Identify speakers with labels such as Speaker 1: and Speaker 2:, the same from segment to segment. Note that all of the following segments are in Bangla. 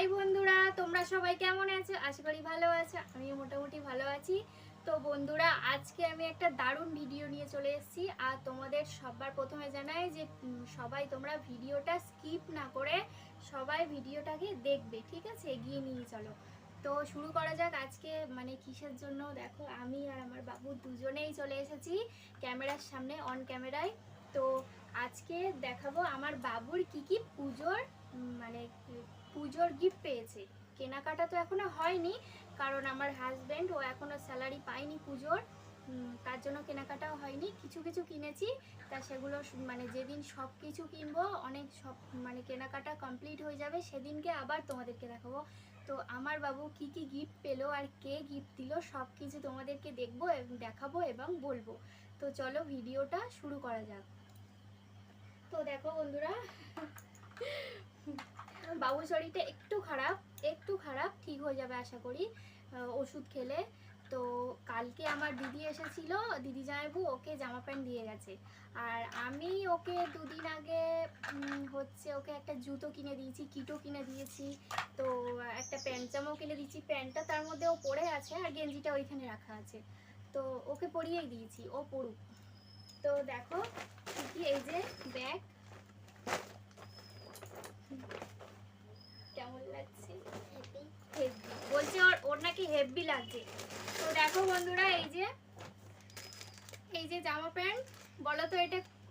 Speaker 1: হাই বন্ধুরা, তোমরা সবাই কেমন আছো? আশা করি ভালো আছো। আমিও মোটামুটি ভালো আছি। তো বন্ধুরা, আজকে আমি একটা দারুণ ভিডিও নিয়ে চলে এসেছি। আর তোমাদের সবার প্রথমে জানাই যে সবাই তোমরা ভিডিওটা স্কিপ না করে সবাই ভিডিওটাকে দেখবে, ঠিক আছে? এগিয়ে নিয়ে চলো। তো শুরু করা যাক। আজকে মানে কিসের জন্য দেখো, আমি আর আমার বাবু দুজনেই চলে এসেছি ক্যামেরার সামনে, অন ক্যামেরায়। তো আজকে দেখাবো আমার বাবুর কি কি মানে পুজোর গিফট পেয়েছে। কেনাকাটা তো এখনো হয়নি, কারণ আমার হাজব্যান্ড ও এখনো স্যালারি পায়নি পুজোর, তার জন্য কেনাকাটাও হয়নি। কিছু কিছু কিনেছি, তা সেগুলো মানে যেদিন সব কিছু কিনবো, অনেক সব মানে কেনাকাটা কমপ্লিট হয়ে যাবে, সেদিনকে আবার তোমাদেরকে দেখাবো। তো আমার বাবু কি কি গিফট পেলো আর কে গিফট দিল সব কিছু তোমাদেরকে দেখাবো এবং বলবো। তো চলো ভিডিওটা শুরু করা যাক। তো দেখো বন্ধুরা, বাবুর শরীরটা একটু খারাপ, ঠিক হয়ে যাবে আশা করি ওষুধ খেলে। তো কালকে আমার দিদি এসেছিল, দিদি জামাইবু ওকে জামা প্যান্ট দিয়ে গেছে। আর আমি ওকে দুদিন আগে ওকে একটা জুতো কিনে দিয়েছি, কিটো কিনে দিয়েছি। তো একটা প্যান্ট জামাও কিনে দিয়েছি, প্যান্টটা তার মধ্যে ও পরে আছে আর গেঞ্জিটা ওইখানে রাখা আছে। তো ওকে পরিয়েই দিয়েছি, ও পড়ুক। তো দেখো কি, এই যে ব্যাগ, কেমন লাগছে? বলছে ওর নাকি হেভি লাগছে। তো দেখো বন্ধুরা, এই যে জামা প্যান্ট, বলো তো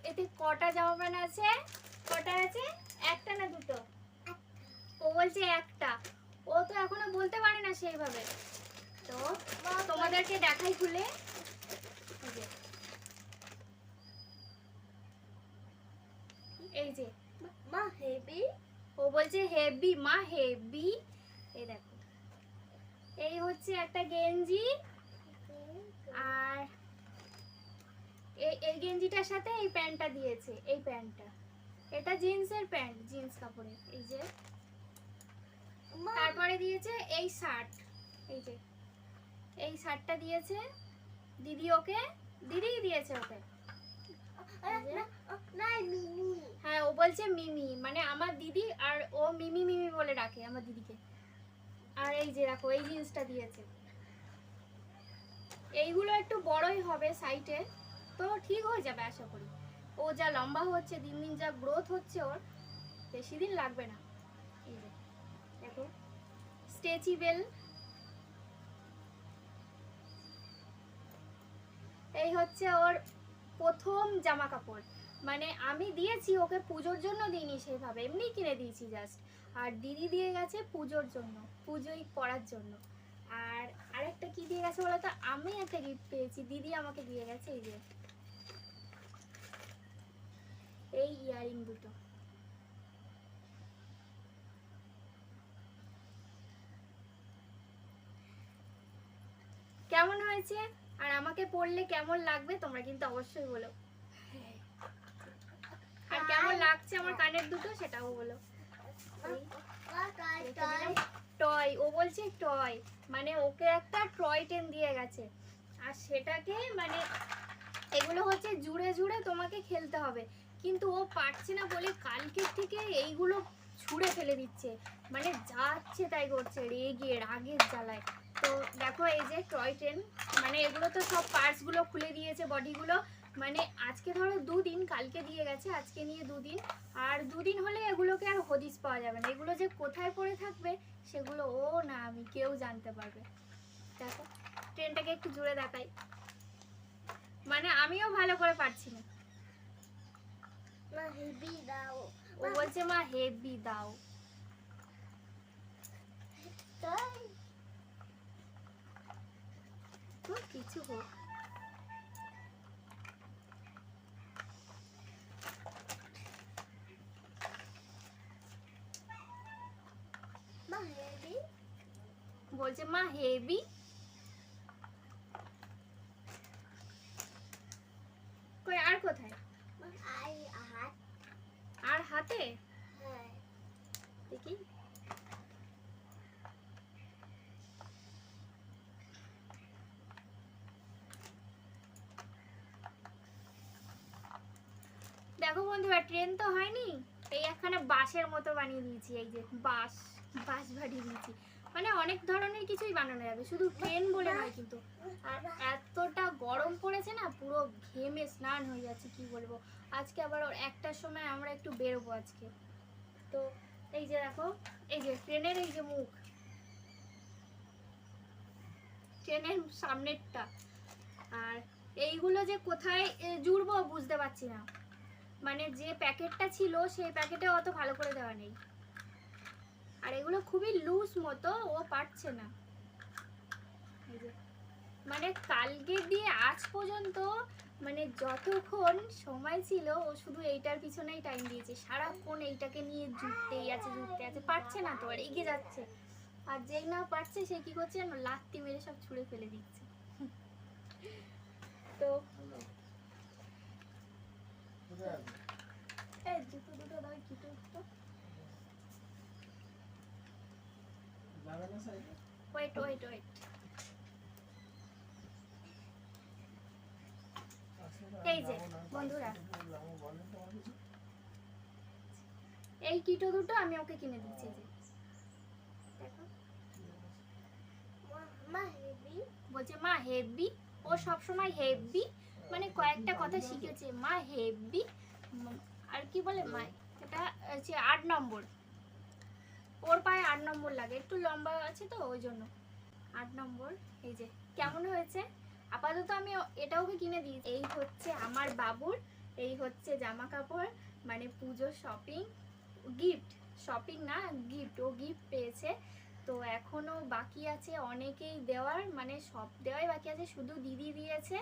Speaker 1: এতে কটা জামা প্যান্ট আছে? কটা আছে? একটা না দুটো? ও বলছে একটা। ও তো এখনো বলতে পারে না সেইভাবে। তো তোমাদেরকে দেখাই খুলে। এই যে মা হেভি, ও বলছে হেভি, মা হেভি। এই দেখো, এই হচ্ছে একটা গেঞ্জি, আর এই গেঞ্জিটার সাথে এই প্যান্টটা দিয়েছে। এই প্যান্টটা, এটা জিন্সের প্যান্ট, জিন্স কাপড়ের। এই যে তারপরে দিয়েছে এই শার্ট, এই শার্টটা দিয়েছে দিদি ওকে, দিদিই দিয়েছে ওকে। হ্যাঁ, ও বলছে মিমি, মানে আমার দিদি, আর ও মিমি মিমি বলে ডাকে আমার দিদিকে। আর এই যে দেখো, এই জিন্সটা দিয়েছে। এইগুলো একটু বড়ই হবে সাইটে, তো ঠিক হয়ে যাবে আশা করি। ও যা লম্বা হচ্ছে, দিন দিন যা গ্রোথ হচ্ছে ওর, বেশি দিন লাগবে না। এই যে দেখো, স্ট্রেচেবল। এই হচ্ছে ওর প্রথম জামা কাপড়, মানে আমি দিয়েছি ওকে পুজোর জন্য, দিইনি সেইভাবে, এমনি কিনে দিয়েছি জাস্ট। আর দিদি দিয়ে গেছে পুজোর জন্য, পুজোই পরার জন্য। আর আরেকটা কি দিয়ে গেছে বলো তো? আমি একটা গিফট পেয়েছি, দিদি আমাকে দিয়ে গেছে। এই যে এই ইয়ারিং দুটো। কেমন হয়েছে আর আমাকে পরলে কেমন লাগবে তোমরা কিন্তু অবশ্যই বলো। আর কেমন লাগছে আমার কানের দুটো সেটাও বলো। টয়, ও বলছে টয়, মানে ওকে একটা টয় ট্রেন দিয়ে গেছে। আর সেটাকে মানে এগুলো হচ্ছে জুড়ে জুড়ে তোমাকে খেলতে হবে, কিন্তু ও পারছে না বলে কালকের থেকে এইগুলো ছুঁড়ে ফেলে দিচ্ছে, মানে যাচ্ছে তাই করছে রাগের জ্বালায়। তো দেখো, এই যে টয় ট্রেন, মানে এগুলো তো সব পার্টসগুলো খুলে দিয়েছে, বডিগুলো। মানে আজকে ধরো দুদিন, কালকে দিয়ে গেছে, আজকে নিয়ে দুদিন। আর দুদিন হলে এগুলোকে আর হদিস পাওয়া যাবে না, এগুলো যে কোথায় পড়ে থাকবে সেগুলো ও না আমি কেউ জানতে পারবে। দেখো ট্রেনটাকে একটু জুড়ে দেখাই, মানে আমিও ভালো করে পারছি না। মা হেভি দাও, ও বলছে মা হেভি দাও। তো কিছু হোক, মা হেভি বলছে, মা হেভি। কই আর কোথায়? আর হাতে দেখি। দেখো বন্ধুরা, ট্রেন তো হয়নি, এই একখানে বাঁশের মতো বানিয়ে দিয়েছি, এই যে বাঁশ বানিয়ে দিয়েছি। মানে অনেক ধরনের কিছুই বানানো যাবে, শুধু ট্রেন বলে নয় কিন্তু। আর এতটা গরম পড়েছে না, পুরো ঘেমে স্নান হয়ে যাচ্ছে, কি বলবো। আজকে আবার একটার সময় আমরা একটু বেরোবো আজকে। তো এই যে দেখো, এই যে ট্রেনের এই যে মুখ, ট্রেনের সামনেরটা। আর এইগুলো যে কোথায় জুড়বো বুঝতে পারছি না, মানে যে প্যাকেটটা ছিল সেই প্যাকেটে অত ভালো করে দেওয়া নেই। আর এগুলো খুবই লুজ মতো, ও পারছে না। এই যে মানে কালকে দিয়ে আজ পর্যন্ত মানে যতক্ষণ সময় ছিল ও শুধু এইটার পিছনেই টাইম দিয়েছে, সারাক্ষণ এইটাকে নিয়ে জুড়তেই আছে, পারছে না তো, আর এগিয়ে যাচ্ছে। আর যেই না পারছে সে কি করছে জানো, লাত্তি মেরে সব ছুঁড়ে ফেলে দিচ্ছে। তো এই জুতো দুটো দাও, জুতো দুটো ওয়েট ওয়েট ওয়েট। এই যে বন্ধুরা, এই কিটো দুটো আমি ওকে কিনে দিচ্ছি। যে দেখো, বলছে মা হেভি, ও সবসময় হেভি, মানে কয়েকটা কথা শিখেছে, মা হেভি। আর কি বলে মা, এটা হচ্ছে 8 নম্বর, ওর পায়ে 8 নম্বর লাগে, একটু লম্বা আছে তো ওই জন্য 8 নম্বর। এই যে কেমন হয়েছে, আপাতত আমি এটা ওকে কিনে দিই। এই হচ্ছে আমার বাবুর, এই হচ্ছে জামা কাপড়, মানে পুজো শপিং, গিফট, শপিং না গিফট, ও গিফট পেয়েছে। তো এখনো বাকি আছে অনেকেই দেওয়ার, মানে সব দেওয়াই বাকি আছে, শুধু দিদি দিয়েছে।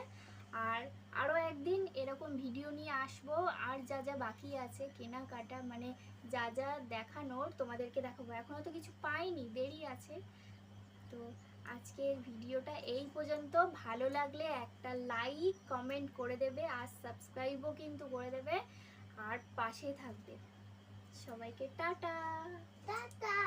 Speaker 1: আর আরও একদিন এরকম ভিডিও নিয়ে আসবো, আর যা যা বাকি আছে কেনাকাটা, মানে যা যা দেখানোর তোমাদেরকে দেখাবো। এখনও তো কিছু পাইনি, দেরি আছে। তো আজকের ভিডিওটা এই পর্যন্ত। ভালো লাগলে একটা লাইক কমেন্ট করে দেবে, আর সাবস্ক্রাইবও কিন্তু করে দেবে, আর পাশে থাকবে। সবাইকে টাটা টাটা।